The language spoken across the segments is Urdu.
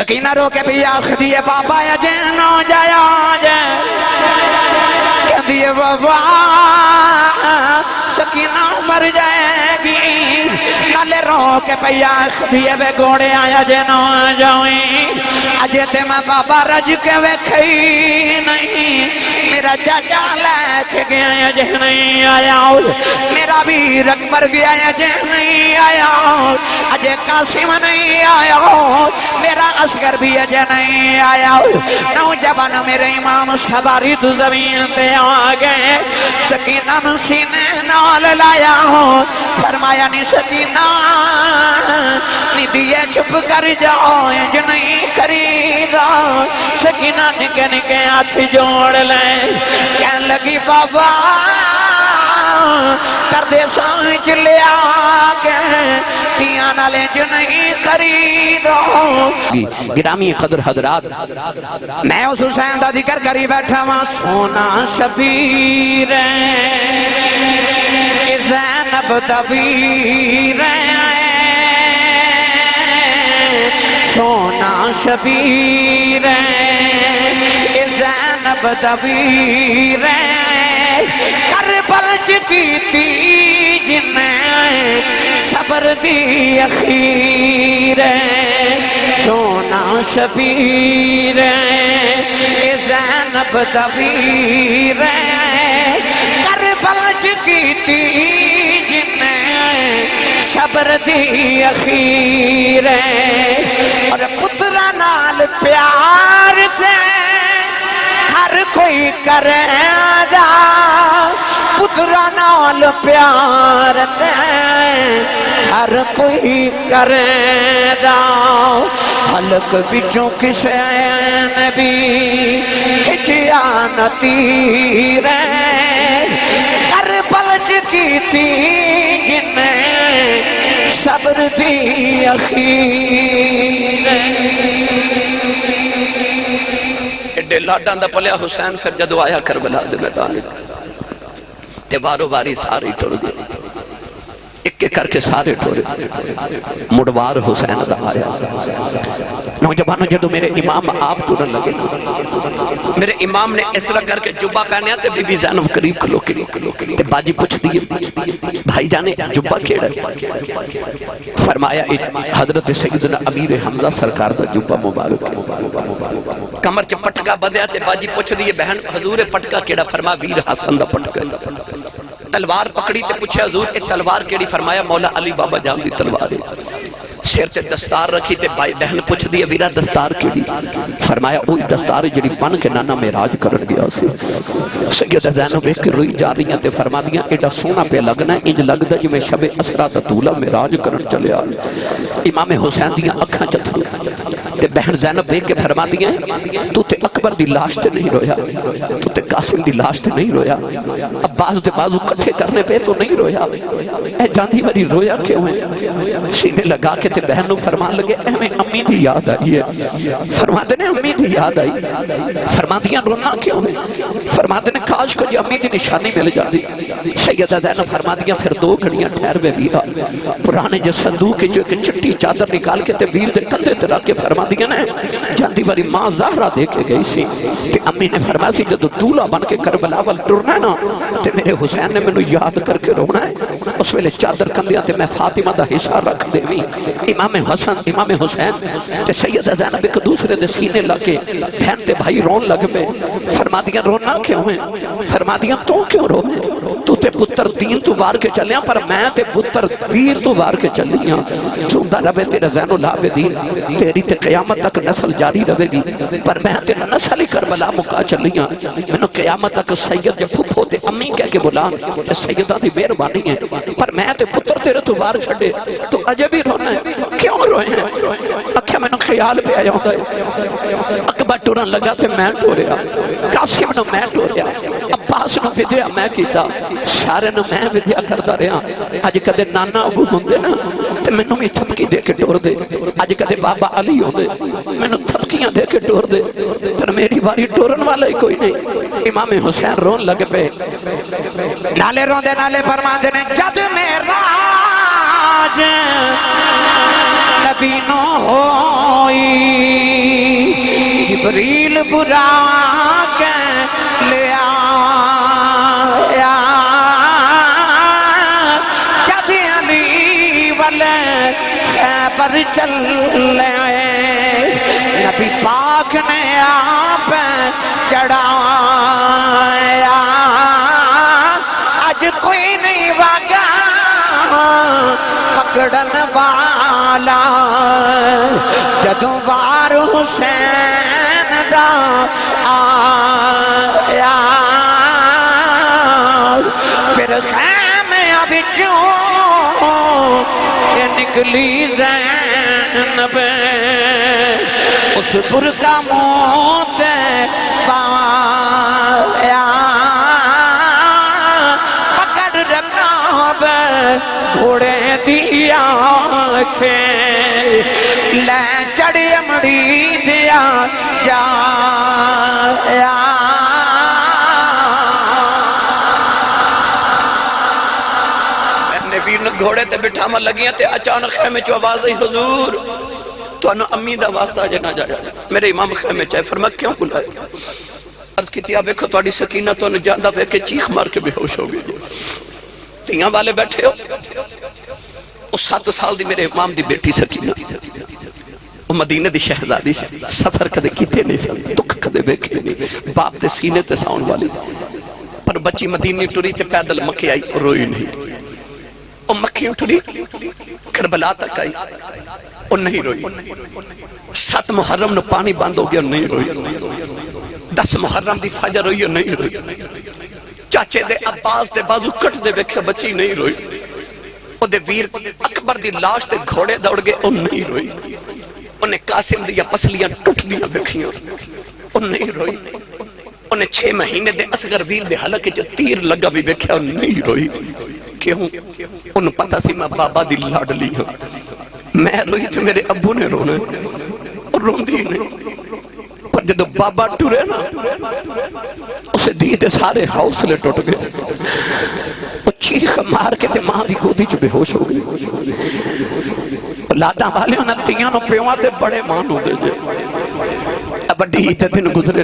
سکینہ رو کے بھی آخری ہے بابا یا جنو جایا جائے کہ دیئے بابا سکینہ مر جائے گی نالے رو کے بھی آخری ہے بے گوڑے آیا جنو جائیں اجے تے میں بابا رج کے ویکھئی نہیں میرا چاچا لے کے گیا اجے نہیں آیا میرا بھی رکبر گیا اجے نہیں آیا اجے قاسم نہیں آیا میرا اصغر بھی اجے نہیں آیا نوجوان میرے امام شباری تو زمین پہ آگئے سکینہ سینے نال لایا فرمایا نہیں سکینہ نہیں دیئے چھپ کر جاؤ انج نہیں خریدا سکینہ نکے نکے ہاتھ جوڑ لیں کہنے لگی بابا پردے سانچ لیا کے تیانا لیں جو نہیں خریدا گرامی قدر حضرات میں اس حسین دا ذکر کری بیٹھا وہاں سونا شبیر زینب دبیر سونا شبیر زینب دبیر کربل کی تی جن صبر دی اخیر سونا شبیر زینب دبیر کربل کی تی جن صبر دی اخیر اور پترہ نال پیار دے ہر کوئی کرے دا پترہ نال پیار دے ہر کوئی کرے دا حلق بچوں کسے نبی کھچیا نتیر کربل کی تی جن صبر دی اخیر ایڈے لاڈاں دا پلیا حسین پھر جدو آیا کربلا دے میدان تے بارو باری ساری ٹر گئے ایک ایک کر کے سارے ٹورے مڑوار حسین دا آیا نوجوانوں جدو میرے امام آپ ٹورن لگے میرے امام نے اس طرح کر کے جبہ پہنیا تے بی بی زینب قریب کھلو کے تے باجی پوچھ دیئے بھائی جانے جبہ کیڑا فرمایا حضرت سیدنا امیر حمزہ سرکار دا جبہ مبارک کمر چ پٹکا بدیا تے باجی پوچھ دیئے بہن حضور پٹکا کیڑا فرما ویر حسن دا پٹکا تلوار پکڑی تے پوچھے حضور ایک تلوار کیڑی فرمایا مولا علی بابا جان دی تلوار سیر تے دستار رکھی تے بہن پوچھ دی ویرا دستار کیڑی فرمایا اوہی دستار جڑی پن کے نانا معراج کرن گیا سی سیدہ زینب ایک روئی جا رہی ہیں تے فرما دیاں ایڈا سونا پہ لگنا ہے انج لگدا جو میں شب اسرا دا طولہ معراج کرن چلے آ امام حسین دیاں اکھاں چتھاں تے بہن زینب ایک کے فرما دیاں تو تے اکبر دی لاش تے نہیں رویا تو تے قاسم دی لاش تے نہیں رویا عباس دے بازو کٹھے کرنے پہ تو نہیں رویا اے جاندھی وری رویا کیوں ہے سینے لگا کے تے بہن نو فرمان لگے اے میں امی دی یاد آئی ہے فرما دینے امی دی یاد آئی فرما دیاں رونا کیوں ہے فرما دینے کاش کو جو امی دی نشانی مل جا دی سیدہ زینب فرما دیاں پھر دو گھڑیاں ٹھہر بے ویرا پرانے جو صندوق جو ایک چٹی چادر نکال کے تے ویر دے کندے تے رکھ کے فرما دیاں نے جاندی وری ماں زہرہ دے کے گئی سی تے امی نے فرما سی جدو دولہ بن کے کربلا وال ٹرنا ہے نا تے میرے حسین نے میں یاد کر کے رونا ہے اس ویلے چادر کندیاں تے میں فاطمہ دا حصہ رکھ دے بھی امام حسن امام حسین تے سیدہ زینب ایک دوسرے دے سینے لگے بہن تے بھائی رون لگ پہ فرما دیاں رونا کیوں ہیں فرما دیاں تو کیوں رو ہیں تو تے پتر دین تو بار کے چلیاں پر میں تے پتر ویر تو بار کے چلیاں چوندہ ربے تیرے زین العابدین تیری تے قیامت تک نسل جاری رہے گی پر میں تے نسل کربلا مکا چلیاں میں نے قیامت تک سید جب پھپھو تے امی کہہ کے بلا سیدہ دی بیربانی ہے پر میں تے پتر تیرے تو بار چھڑے تو عجب ہی رونا ہے کیوں روئے ہیں اکھا میں نے خیال پہ آیا ہوتا ہے اکبر ٹورن لگا تے میں ٹوریا قاسم نے میں ٹوریا عباس نے ودیا میں کیتا سارے نے میں ودیا کرتا رہا آج کدے نانا ابو ہوندے نا تے میں نے تھپکی دے کے ٹور دے آج کدے بابا علی ہوندے میں نے تھپکیاں دے کے ٹور دے پر میری باری ٹورن والا ہی کوئی نہیں امام حسین رون لگ پہ نالے رون دے نالے فرمان دے نے جد میرا نبی نو ہوئی برا کے لے آیا جب علی والے خیبر چلے نبی پاک نے آپ چڑھایا آج کوئی نہیں واگا پکڑن والا جدوں وار حسین دا آیا پھر خیمے وچوں نکلی زینب اس برقع موت پایا پکڑ رکاب گھوڑے دیا لے چڑی امڑی دیا جایا نبی نے گھوڑے تے بٹھاما لگیاں تے اچانک خیمے چو آواز آئی حضور تو انہوں امی دا واسطہ جنا جایا میرے امام خیمے چاہے فرما کیوں بلائے عرض کی تیا بیکھو توڑی سکینہ تو انہوں جاندہ بے کے چیخ مار کے بے ہوش ہو گئی تیاں والے بیٹھے ہو اس 7 سال دی میرے امام دی بیٹی سکینہ وہ مدینہ دی شہزادی سے سفر کدے کیتے نہیں سکتے دکھ کدے بیکھے نہیں باپ دے سینے تے ساؤن والی پر بچی مدینہ ٹوری تے پیدل مکے آئی روئی نہیں وہ مکھی اٹھری کربلا تک آئی وہ نہیں روئی 7 محرم نو پانی بند ہو گیا نہیں روئی 10 محرم دی فجر روئی نہیں روئی چاچے دے عباس دے بازو کٹ دے بیکھے بچی نہیں روئی وہ دے ویر اکبر دی لاش دے گھوڑے دوڑ گئے وہ نہیں روئی انہیں قاسم دیا پسلیاں ٹوٹ دیا بیکھیاں وہ نہیں روئی انہیں 6 مہینے دے اصغر ویر دے حلقے جو تیر لگا بھی بیکھیا وہ نہیں روئی کیوں انہوں پتہ سی میں بابا دی لاڈلی ہوں میں روئی تو میرے ابو نے رونے اور روندی نہیں پر جدو بابا ٹورے نا اسے دیدے سارے حوصلے ٹوٹ گئے وہ چیخ مار کے تے ماں دی گودی چو بے ہوش ہو گئی لادا والے انہاں تیاں نو پیواں تے بڑے مان ہو دے جے اب اڈی تے دن گزرے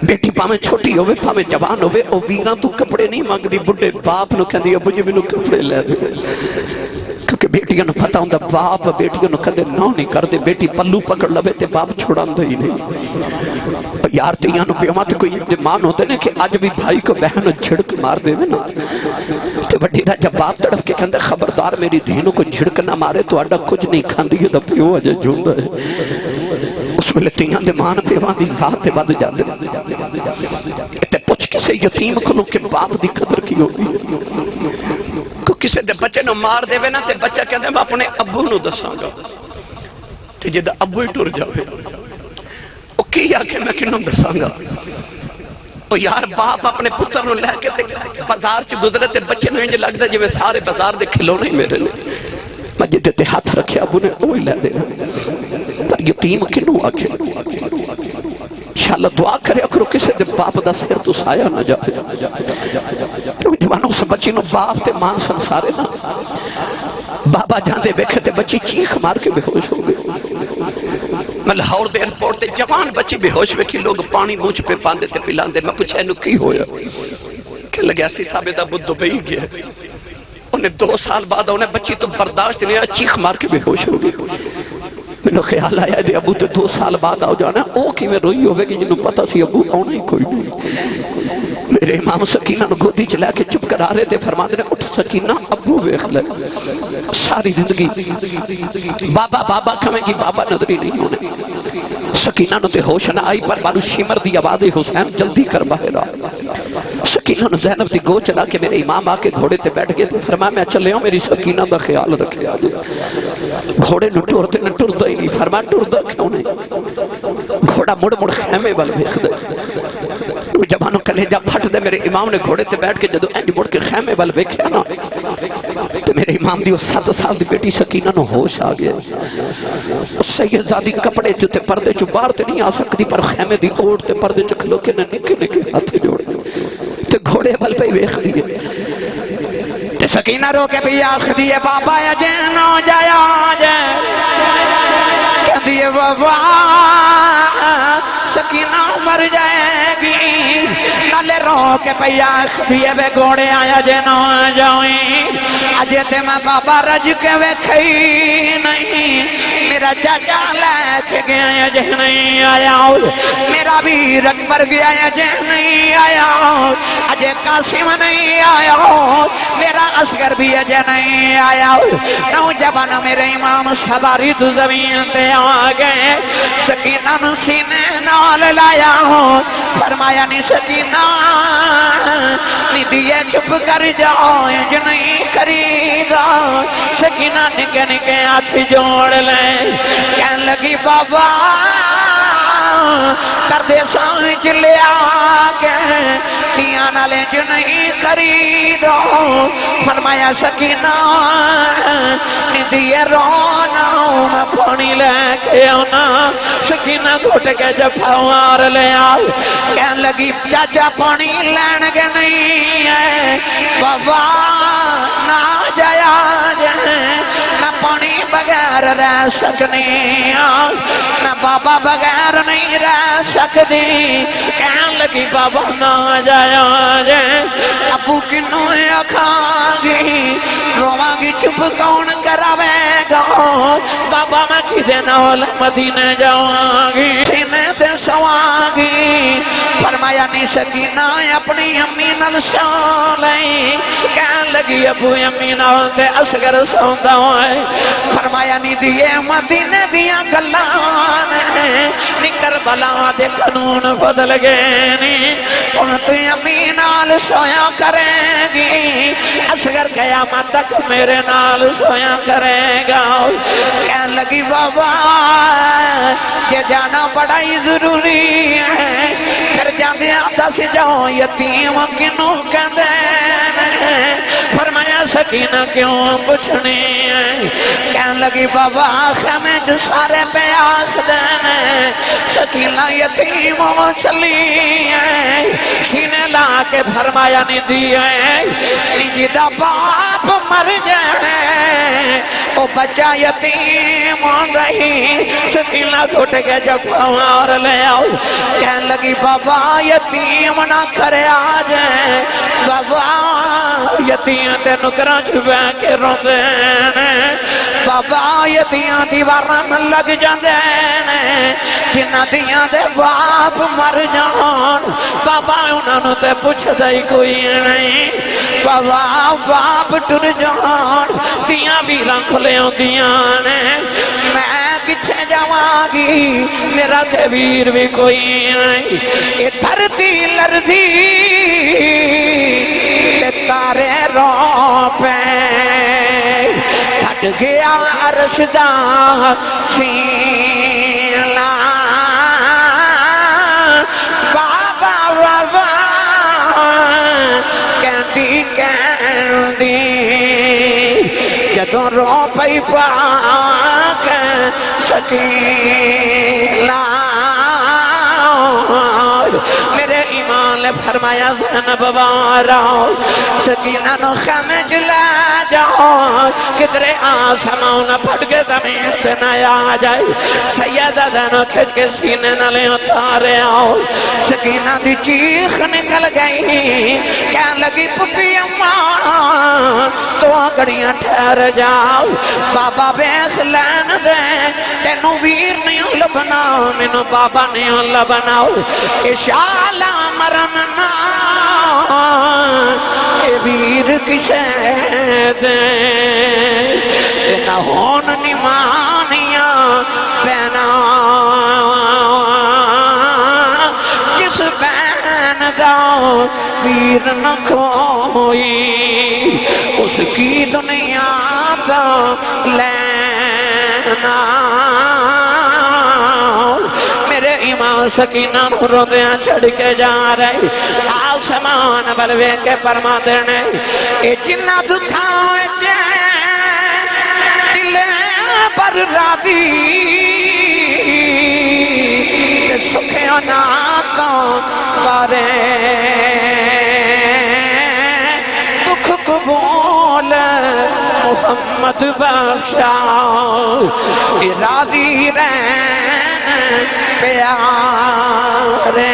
بیٹی پامیں چھوٹی ہوئے پامیں جوان ہوئے او ویران تو کپڑے نہیں مانگ دی بڑھے باپ نو کہہ دی ابو جی میں نو کپڑے لے دے کیونکہ بیٹیاں نو پتہ ہوں دا باپ بیٹیاں نو کہہ دے نو نہیں کر دے بیٹی پلو پکڑ لبے تے باپ چھوڑان دے ہی نہیں یار تیاں نو پیوما تے کوئی مان ہوتے نا کہ آج بھی بھائی کو بہن جھڑک مار دے میں نا تے بڑی را جب باپ تڑپ کے کہندے خبردار میری دھینوں کو جھڑک نہ مارے تو آڈا کچھ نہیں کھاندی ہے دا پیو آجے جھوندا ہے اس میں تیاں دے مان پیوان دی ذات تے بد جاندے تے پوچھ کسے یتیم کھلو کہ باپ دی قدر کی ہوگی کو کسے دے بچے نو مار دے نا تے بچہ کہندے میں اپنے ابو نو دساں گا تے جدہ ابو ہی ٹور جاوے وہ کی آکے میں کنوں دساں گا وہ یار باپ اپنے پتر نو لے کے بازار چ گزرے تے بچے نو انج لگدا جویں سارے بازار دے کھلونے میرے نے میں جدے تے ہاتھ رکھیا ابو نے وہی لے دینا پر یتیم کنوں آکے انشاءاللہ دعا کرے اکرو کسے دے باپ دا سر تو سایہ نہ جائے جوانوں سے بچی نو باپ تے مان سنسارے نا بابا جاندے بیکھے تے بچی چیخ مار کے بے ہوش ہو گئے میں لاہور دے ایئرپورٹ تے جوان بچی بے ہوش بیکھی لوگ پانی موچ پہ پاندے تے پلاندے میں پوچھا انہوں کی ہویا کہ لگیا سی صاحب دا بدھ دبئی گیا انہیں 2 سال بعد انہیں بچی تو برداشت نہیں آیا چیخ مار کے بے ہوش ہو گئی میں نے خیال آیا دے ابو تے 2 سال بعد آؤ جانا او کی میں روئی ہوئے کہ جنہوں پتا سی ابو آنا ہی کوئی نہیں میرے امام سکینہ نو گودی چلا کے چپ کر آ رہے تھے فرما دے اٹھ سکینہ ابو ویکھ لے ساری زندگی بابا بابا کھمیں گی بابا نظری نہیں ہونے سکینہ نو تے ہوش نہ آئی پر بارو شمر دی آواز حسین جلدی کر باہر آ سکینہ نو زینب دی گو چلا کے میرے امام آ کے گھوڑے تے بیٹھ گئے تھے فرمایا میں چلے ہوں میری سکینہ دا خیال رکھے آ جائے گھوڑے نو ٹورتے نہ ٹردا ہی نہیں فرمایا ٹردا کیوں نہیں گھوڑا مڑ مڑ خیمے وال ویکھ دے جبانو کلیجہ پھٹ دے میرے امام نے گھوڑے تے بیٹھ کے جدو اینج مڑ کے خیمے وال ویکھیا نا تو میرے امام دی 7 سال دی بیٹی سکینہ نو ہوش آ گیا سیدزادی کپڑے جو تے پردے جو باہر تے نہیں آ سکتی پر خیمے دی اوٹ تے پردے جو کھلو کے نکے نکے ہاتھ جوڑ تے گھوڑے وال پہ ویکھ لیے تے سکینہ رو کے بھی آخ دیئے بابا یا جنو جایا جائے کہ دیئے بابا سکینہ مر جائے گی نالے رو کے پیا خبیے بے گوڑے آیا جے نہ جائیں اجے تے میں بابا رج کے ویکھئی نہیں میرا چاچا لے کے گیا جے نہیں آیا میرا ویر اکبر گیا جے نہیں آیا اجے قاسم نہیں آیا میرا اصغر بھی اجے نہیں آیا نوجوان میرے امام سواری تو زمین تے آ گئے سکینہ نو سینے نال لایا فرمایا نہیں سکینہ نہیں دیئے چھپ کر جاؤ انج نہیں کریگا سکینہ نکے نکے ہاتھ جوڑ لیں کہنے لگی بابا کردے سانچ لیا کے دیاں نالے جو نہیں کری دو فرمایا سکینہ ندیے رونا میں پانی لے کے آنا سکینہ گھٹ کے جفا مار لے آؤ کہنے لگی چاچا پانی لین کے نہیں ہے بابا نہ جایا جائے نہ پانی بغیر رہ سکنی نہ بابا بغیر نہیں رہ سکتی کہنے لگی بابا نہ جایا جائے ابو کنوں اکھاں گی رواں گی چھپ کون کراوے گا بابا میں کھدے نال مدینے جاواں گی سینے تے سواں گی فرمایا نہیں سکینہ اپنی امی نال سو لیں کہنے لگی ابو امی نال تے اصغر سوندا ہوئے فرمایا نہیں دیئے مدینے دیاں گلان نی کربلا دے قانون بدل گئے نی ان تے امی نال سویا کریں گی اصغر قیامت تک میرے نال سویا کرے گا کہنے لگی بابا یہ جانا بڑا ہی ضروری ہے پھر جاندے آتا سے جاؤ یتیم کنوں کہندے فرمایا سکینہ کیوں پوچھنی ہے کہنے لگی بابا خیمے جو سارے پہ آخ دینے سکینہ یتیم چلی ہے سینے لا کے فرمایا نہیں دیئے نجدہ باپ مر جائے او بچہ یتیم رہی سکینہ گھٹ کے جفا مار لے آؤ کہنے لگی بابا یتیم نہ کرے آجائے بابا یتیم تے نکرہ چھوے کے روندے بابا یتیم دیوارن لگ جاندے جنہ دیاں دے باپ مر جان بابا انہوں تے پوچھ دائی کوئی نہیں بابا باپ ٹر جان دیاں بھی رکھ لے دیاں نے میں کتھے جاواں گی میرا تے ویر بھی کوئی نہیں یہ دھرتی لردی تارے رو پہ ہٹ گیا عرش دا سیلا بابا بابا کہندی کہندی جدوں رو پئی پاک سکینہ میرے ایمان نے فرمایا زینب بارا سکینہ نو خیمے جلا جاؤ کدرے آسمان پھٹ کے زمین تے نہ آ جائے سیدہ دنو کھچ کے سینے نہ لے اتارے آؤ سکینہ دی چیخ نکل گئی کہنے لگی پپی اماں تو گھڑیاں ٹھہر جاؤ بابا بیخ لین دے تینو ویر نہیں لبنا مینو بابا نہیں لبنا اشالہ مرننا اے ویر کسے دے نہ ہون نمانیاں پینا جس بین دا ویر نہ کوئی اس کی دنیا دا لینا میرے ایمان سکینہ روندیاں چھڑ کے جا رہی آسمان بلوے کے فرما دینے اے جنہ دکھاؤ دل پر راضی سکھے ناتوں بارے دکھ قبول محمد بخشا راضی رہن پیارے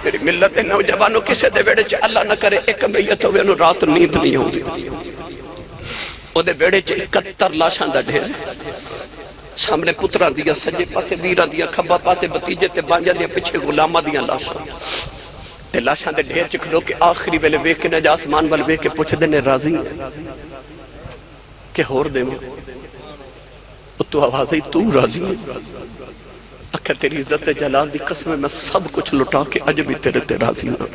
میری ملت نوجوانوں کسے دے ویڑے چ اللہ نہ کرے ایک میت ہوئے انہوں رات نیند نہیں ہوتی او دے ویڑے چ 71 لاشاں دا ڈھیر سامنے پتران دیا سجے پاسے ویران دیا کھبا پاسے بتیجے تے بانجا دیا پچھے غلامہ دیا لاشاں تے لاشاں دے ڈھیر چکھلو کہ آخری ویلے وے کے نجا آسمان وال وے کے پوچھ دینے راضی کہ ہور دے میں تو آوازی تو راضی اکھا تیری عزت جلال دی قسم میں سب کچھ لٹا کے اج بھی تیرے تے راضی ہوں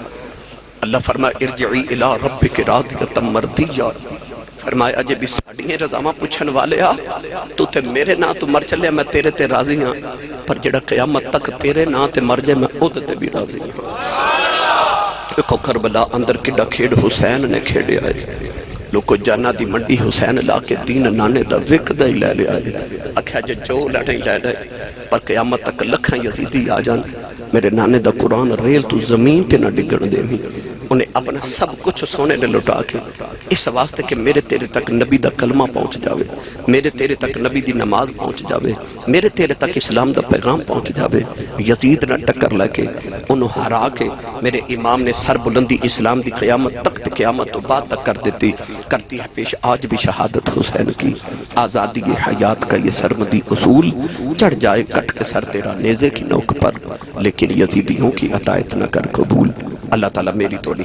اللہ فرمائے ارجعی الہ ربک راضیۃ مرضیہ فرمائے اج بھی ساڑیاں رضامہ پوچھن والے تو تے میرے نا تو مر چلے میں تیرے تے راضی ہوں پر جڑا قیامت تک تیرے نا تے مر جائے میں خود تے بھی راضی ہوں ایک کربلا اندر کڈا کھیڑ حسین نے کھیڑے آئے لوگو جانا دی منڈی حسین لا کے دین نانے دا وک دا ہی لے لے آئے اکھا جو لڑیں لے لے پر قیامت تک لکھاں یزیدی آ جان میرے نانے دا قرآن ریل تو زمین تے نہ ڈگن دے بھی انہیں اپنا سب کچھ سونے نے لٹا کے اس واسطے کہ میرے تیرے تک نبی دا کلمہ پہنچ جاوے میرے تیرے تک نبی دی نماز پہنچ جاوے میرے تیرے تک اسلام دا پیغام پہنچ جاوے یزید نہ ٹکر لے کے انہوں ہرا کے میرے امام نے سر بلندی اسلام دی قیامت تک قیامت تو بعد تک کر دیتی کرتی ہے پیش آج بھی شہادت حسین کی آزادی حیات کا یہ سرمدی اصول چڑھ جائے کٹ کے سر تیرا نیزے کی نوک پر لیکن یزیدیوں کی عطایت نہ کر قبول اللہ تعالیٰ میری توڑی